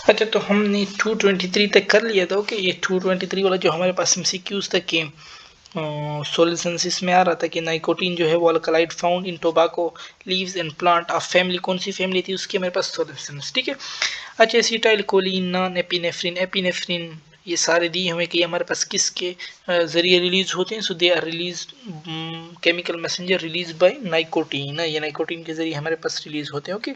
अच्छा, तो हमने 223 तक कर लिया था। ओके, ये 223 वाला जो हमारे पास एमसीक्यूज तक के सॉल्यूशंस इसमें आ रहा था कि नाइकोटीन जो है वो alkaloid found in tobacco leaves and plant of family, कौन सी फैमिली थी उसके हमारे पास सॉल्यूशंस। ठीक है। अच्छा, acetyl choline, non epinephrine, epinephrine, ये सारे दिए हुए कि हमारे पास किसके जरिए रिलीज होते हैं। So they are release chemical messenger release by nicotine, ये नाइकोटीन के जरिए हमारे पास रिलीज होते हैं। Okay,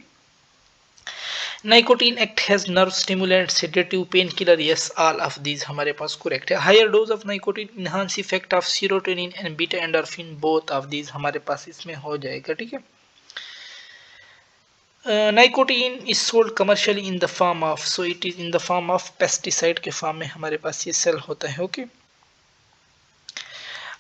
nicotine act as nerve stimulant, sedative, pain killer, yes all of these हमारे पास करेक्ट है। Higher dose of nicotine enhance effect of serotonin and beta endorphin, both of these हमारे पास इसमें हो जाएगा। ठीक है। Nicotine is sold commercially in the form of, so it is in the form of pesticide के form में हमारे पास ये सेल होता है। Okay.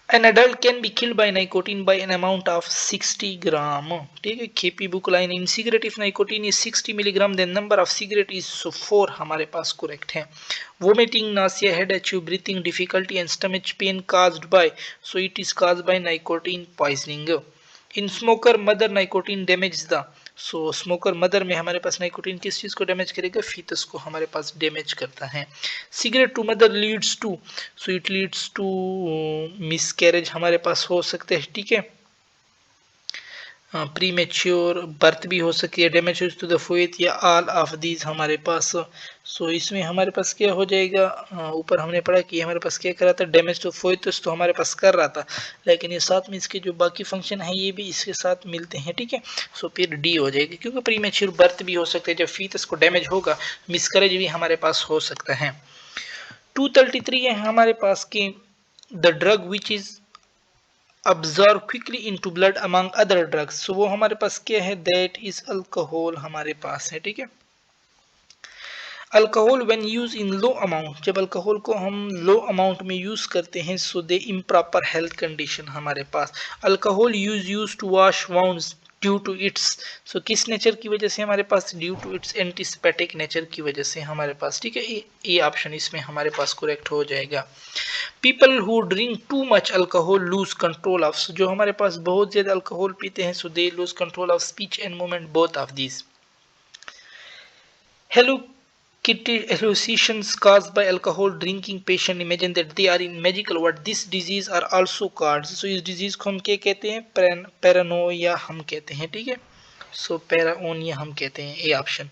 An adult can be killed by nicotine by an amount of 60 gram. ठीक है। KP book line, in cigarette if nicotine is 60 milligram then number of cigarette is so 4 हमारे पास करेक्ट है। Vomiting, nausea, headache, breathing difficulty and stomach pain caused by, so it is caused by nicotine poisoning. In smoker mother nicotine damages the, so smoker mother में हमारे पास नाइकोटीन किस चीज को damage करेगा, foetus को हमारे पास डैमेज करता है। Cigarette to mother leads to, so it leads to miscarriage हमारे पास हो सकते हैं। ठीक है। प्री मेच्योर बर्थ भी हो सकती है, डैमेज टू द फोएथ, या ऑल ऑफ दीज हमारे पास। सो इसमें हमारे पास क्या हो जाएगा, ऊपर हमने पढ़ा कि हमारे पास क्या कर रहा था, डैमेज टू फोएथस तो हमारे पास कर रहा था, लेकिन ये साथ में इसके जो बाकी फंक्शन है ये भी इसके साथ मिलते हैं। ठीक है। सो फिर डी हो जाएगी, क्योंकि प्री मेच्योर बर्थ भी हो सकता है, जब फीटस को डैमेज होगा मिसकरेज भी हमारे पास हो सकता है। 233 है हमारे पास की, the drug which is absorb quickly into blood among other drugs, so वो हमारे पास क्या है, that is alcohol हमारे पास है। ठीक है। Alcohol when use in low amount, जब अल्कोहल को हम लो अमाउंट में यूज करते हैं, so they improper health condition हमारे पास। Alcohol use to wash wounds due to its, so किस नेचर की वजह से हमारे पास, due to its antiseptic nature की वजह से हमारे पास। ठीक है। ये ऑप्शन इसमें हमारे पास करेक्ट हो जाएगा। People who drink too much alcohol lose control of, जो हमारे पास बहुत ज्यादा अल्कोहल पीते हैं, so they lose control of speech and movement, both of these. Hallucinations caused by alcohol drinking patient imagine that they are in magical world, this disease are also called, so इस disease को हम क्या कहते हैं, Paranoia हम कहते हैं। ठीक है। सो पैराओनिया हम कहते हैं, ये option.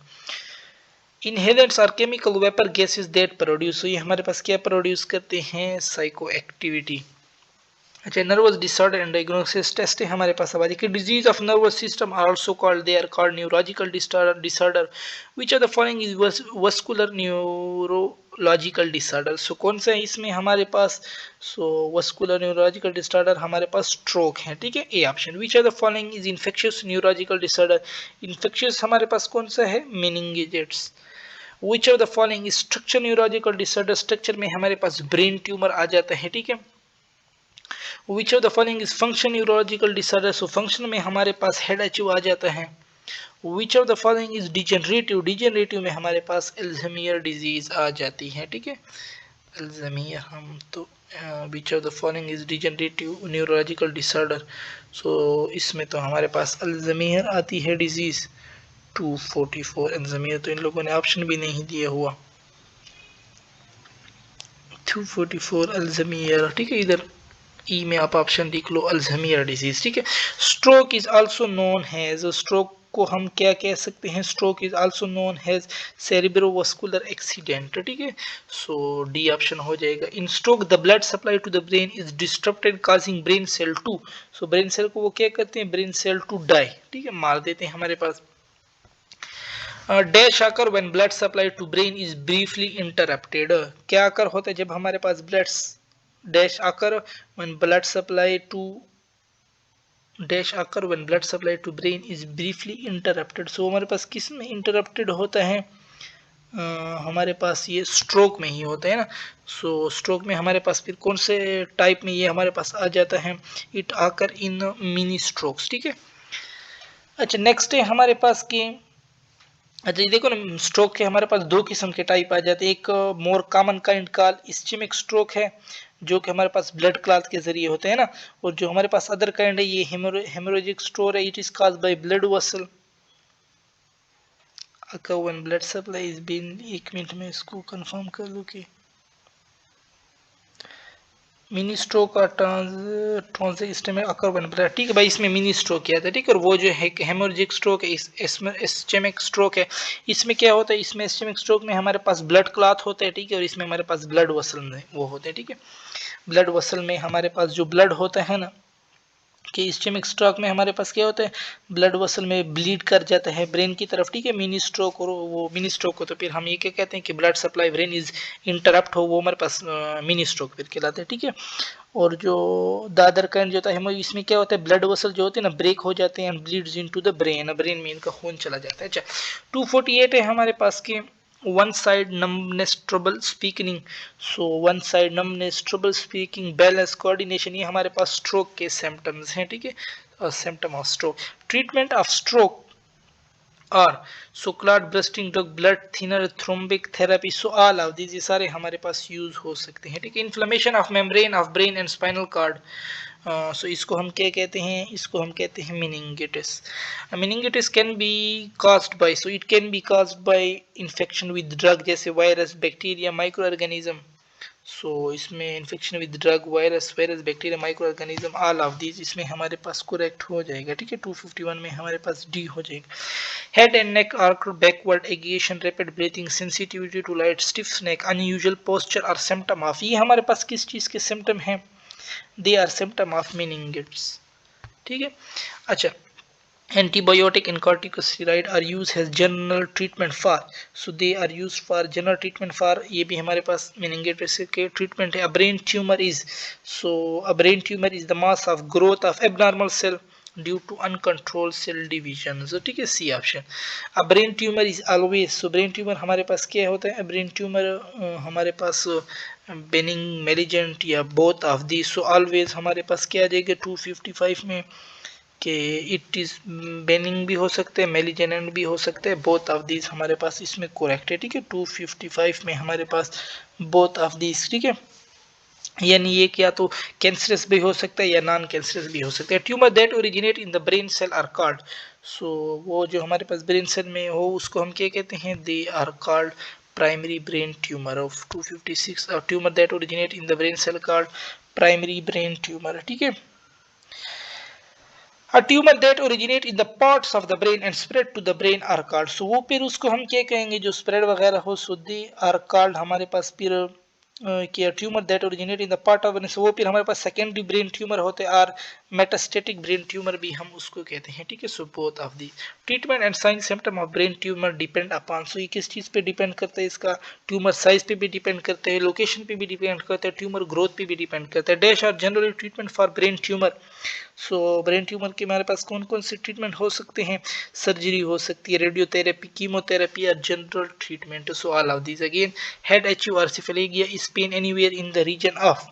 Inhalants are chemical vapour gases that produce, ये हमारे पास क्या प्रोड्यूस करते हैं, साइको एक्टिविटी। अच्छा, nervous disorder and diagnosis test है हमारे पास। आवाज की disease of nervous system are also called, they are called neurological disorder, which of the following is vascular neurological disorder, so कौन सा है इसमें हमारे पास, सो वस्कुलर न्यूरोलॉजिकल डिसऑर्डर हमारे पास स्ट्रोक है। ठीक है। A option. Which of the following is infectious neurological disorder, infectious हमारे पास कौन सा है, meningitis. Which of the following is structure neurological disorder, structure में हमारे पास ब्रेन ट्यूमर आ जाता है। ठीक है। Which of the following is function neurological disorder, so function में हमारे पास हेड अचीव आ जाता है। Which of the following is degenerative, degenerative में हमारे पास अल्जाइमर डिजीज आ जाती है। ठीक है। अल्जाइमर हम तो which of the following is degenerative neurological disorder, so इसमें तो हमारे पास अल्जाइमर आती है डिजीज। 244 अल्जाइमर तो इन लोगों ने ऑप्शन भी नहीं दिया हुआ। 244 अल्जाइमर। ठीक है। इधर ई में आप ऑप्शन लिख लो, अल्जाइमर डिजीज। ठीक है। Stroke is also known as, stroke को हम क्या कह सकते हैं, stroke is also known as cerebrovascular accident. ठीक है। सो डी ऑप्शन हो जाएगा। In stroke the blood supply to the brain is disturbed causing brain cell to, so brain cell को वो क्या करते हैं, ब्रेन सेल टू डाई। ठीक है, मार देते हैं हमारे पास। Dash occur when blood supply to brain is briefly interrupted, क्या आकर होता है जब हमारे पास blood dash occur when blood supply to dash occur when blood supply to brain is briefly interrupted, so हमारे पास किस में इंटरप्टेड होता है, हमारे पास ये स्ट्रोक में ही होता है ना। सो स्ट्रोक में हमारे पास फिर कौन से टाइप में ये हमारे पास आ जाता है, इट आकर इन मिनी स्ट्रोक्स। ठीक है। अच्छा, नेक्स्ट है हमारे पास की, अच्छा ये देखो ना, स्ट्रोक के हमारे पास दो किस्म के टाइप आ जाते हैं। एक more common kind call ischaemic stroke है, जो कि हमारे पास ब्लड क्लॉट के जरिए होते हैं ना, और जो हमारे पास अदर काइंड है ये हेमोरेजिक स्ट्रोक है, it is caused by blood vessel. Occur when blood supply is been, 1 minute में इसको कंफर्म कर लूँ कि मिनी स्ट्रोक का ट्रांजिस्टम अकर व्हेन ब्लड, ठीक है भाई, इसमें मिनी स्ट्रोक किया था, ठीक है। और वो जो है हेमोरेजिक स्ट्रोक है, इसमें इस्चेमिक स्ट्रोक है। इसमें क्या होता है, इसमें इस्चेमिक स्ट्रोक में हमारे पास ब्लड क्लॉट होते हैं, ठीक है, और इसमें हमारे पास ब्लड वेसल में वो होते हैं, ठीक है। ब्लड वेसल में हमारे पास जो ब्लड होता है ना, कि इस्चेमिक स्ट्रोक में हमारे पास क्या होता है, ब्लड वेसल में ब्लीड कर जाता है ब्रेन की तरफ, ठीक है। मिनी स्ट्रोक, और वो मिनी स्ट्रोक हो तो फिर हम ये क्या कहते हैं कि blood supply brain is interrupt हो, वो हमारे पास मिनी स्ट्रोक फिर कहलाते हैं, ठीक है। और जो दादर करंट जो होता है, इसमें क्या होता है, ब्लड वेसल जो होते हैं ना ब्रेक हो जाते हैं and bleeds into the brain, brain में इनका खून चला जाता है। अच्छा, 248 है हमारे पास के one side numbness, trouble speaking, so one side numbness, trouble speaking, balance, coordination, ये हमारे पास स्ट्रोक के सिम्टम्स हैं, ठीक है। Symptom of stroke, treatment of stroke और so clot busting drug, blood thinner, thrombic therapy, so all of these, ये सारे हमारे पास यूज हो सकते हैं, ठीक है। Inflammation of membrane of brain and spinal cord, so इसको हम क्या कहते हैं, इसको हम कहते हैं meningitis. Meningitis can be caused by, so it can be caused by infection with drug, जैसे वायरस, बैक्टीरिया, माइक्रो ऑर्गेनिज्म। सो इसमें infection with drug, virus, bacteria, micro organism, all of these इसमें हमारे पास करेक्ट हो जाएगा, ठीक है। 251 में हमारे पास डी हो जाएगा। Head and neck arch backward, agitation, rapid breathing, sensitivity to light, stiff neck, unusual posture और सिम्टम ऑफ, ये हमारे पास किस चीज के सिम्टम हैं, they are symptom of meningitis, ठीक है। अच्छा, antibiotic and corticosteroid are used as general treatment for, so they are used for general treatment for, ये भी हमारे पास meningitis के treatment है। a brain tumor is, so a brain tumor is the mass of growth of abnormal cell due to uncontrolled cell division, so ठीक है, C option. a brain tumor is always, so brain tumor हमारे पास क्या होता है, brain tumor हमारे पास benign, malignant या both of the, so always हमारे पास क्या आ जाएगा 255 में, कि इट इज बेनिंग भी हो सकते हैं, मेलिजेनेंट भी हो सकते हैं, बोथ ऑफ दीज हमारे पास इसमें करेक्ट है, ठीक है। 255 में हमारे पास बोथ ऑफ दीज, ठीक है, यानी ये क्या तो कैंसरस भी हो सकता है या नॉन कैंसरस भी हो सकता है। Tumour that originate in the brain cell are called, so वो जो हमारे पास ब्रेन सेल में हो उसको हम क्या कहते हैं, they are called primary brain tumour of 256, और tumour that originate in the brain cell called primary brain tumour, ठीक है। A tumor that originate in the parts of the brain and spread to the brain are called, so वो फिर उसको हम क्या कहेंगे, जो स्प्रेड वगैरह हो, so they are called हमारे पास फिर कि tumour that originate in the part of, वो फिर हमारे पास सेकेंडरी ब्रेन ट्यूमर होते हैं, और मेटास्टेटिक ब्रेन ट्यूमर भी हम उसको कहते हैं, ठीक है। So both of the treatment and sign symptom of brain tumour depend upon, so ये किस चीज़ पे डिपेंड करता है, इसका ट्यूमर साइज पे भी डिपेंड करते हैं, लोकेशन पे भी डिपेंड करता है, ट्यूमर ग्रोथ पे भी डिपेंड करता है। डैश और generally treatment for brain tumour, so brain tumour के हमारे पास कौन कौन से ट्रीटमेंट हो सकते हैं, सर्जरी हो सकती है, रेडियोथेरेपी, कीमोथेरेपी या general treatment, so all of these. Again headache और cephalalgia is pain anywhere in the region of,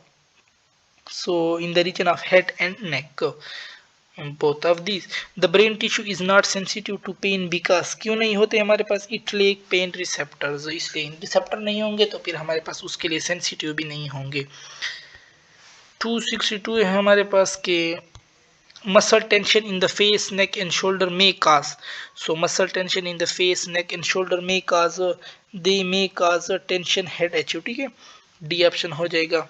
so in the region of head and neck, both of these the brain tissue is not sensitive to pain because, क्यों नहीं होते हमारे पास, it lack pain receptors, इसलिए receptor नहीं होंगे तो फिर हमारे पास उसके लिए सेंसिटिव भी नहीं होंगे। 262 है हमारे पास के muscle tension in the face, neck and shoulder may cause, so muscle tension in the face, neck and shoulder may cause, they may cause tension head HU, ठीक है, डी ऑप्शन हो जाएगा।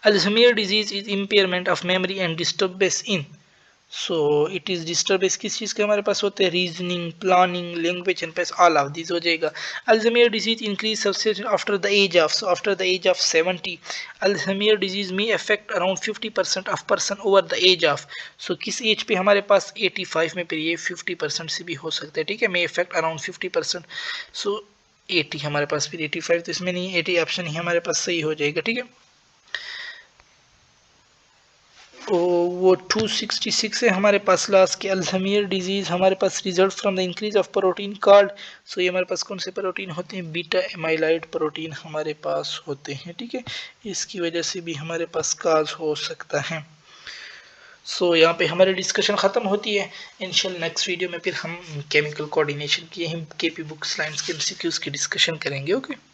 Alzheimer's disease is impairment of memory and disturbance in, so it is disturbance किस चीज़ के हमारे पास होते हैं, reasoning, planning, language and पैस, ऑल ऑफ दिस हो जाएगा। Alzheimer's disease increase substantially after the age of, so after the age of 70 Alzheimer's disease may affect around 50% of person over the age of, so किस as पे हमारे पास 85 में, फिर ये 50% से भी हो सकता है, ठीक है, may affect around 50%, so 80 हमारे पास, फिर 85 तो इसमें नहीं, 80 ऑप्शन ही हमारे पास सही हो जाएगा, ठीक है। वो 266 है हमारे पास लास्ट के, अल्जाइमर डिजीज हमारे पास result from the increase of protein called, so ये हमारे पास कौन से प्रोटीन होते हैं, बीटा एमाइलाइड प्रोटीन हमारे पास होते हैं, ठीक है, इसकी वजह से भी हमारे पास काज हो सकता है। सो यहाँ पे हमारी डिस्कशन ख़त्म होती है। इंशाल्लाह नेक्स्ट वीडियो में फिर हम केमिकल कोऑर्डिनेशन की केपी बुक्स लाइन्स के एमसीक्यूज़ की डिस्कशन करेंगे। ओके।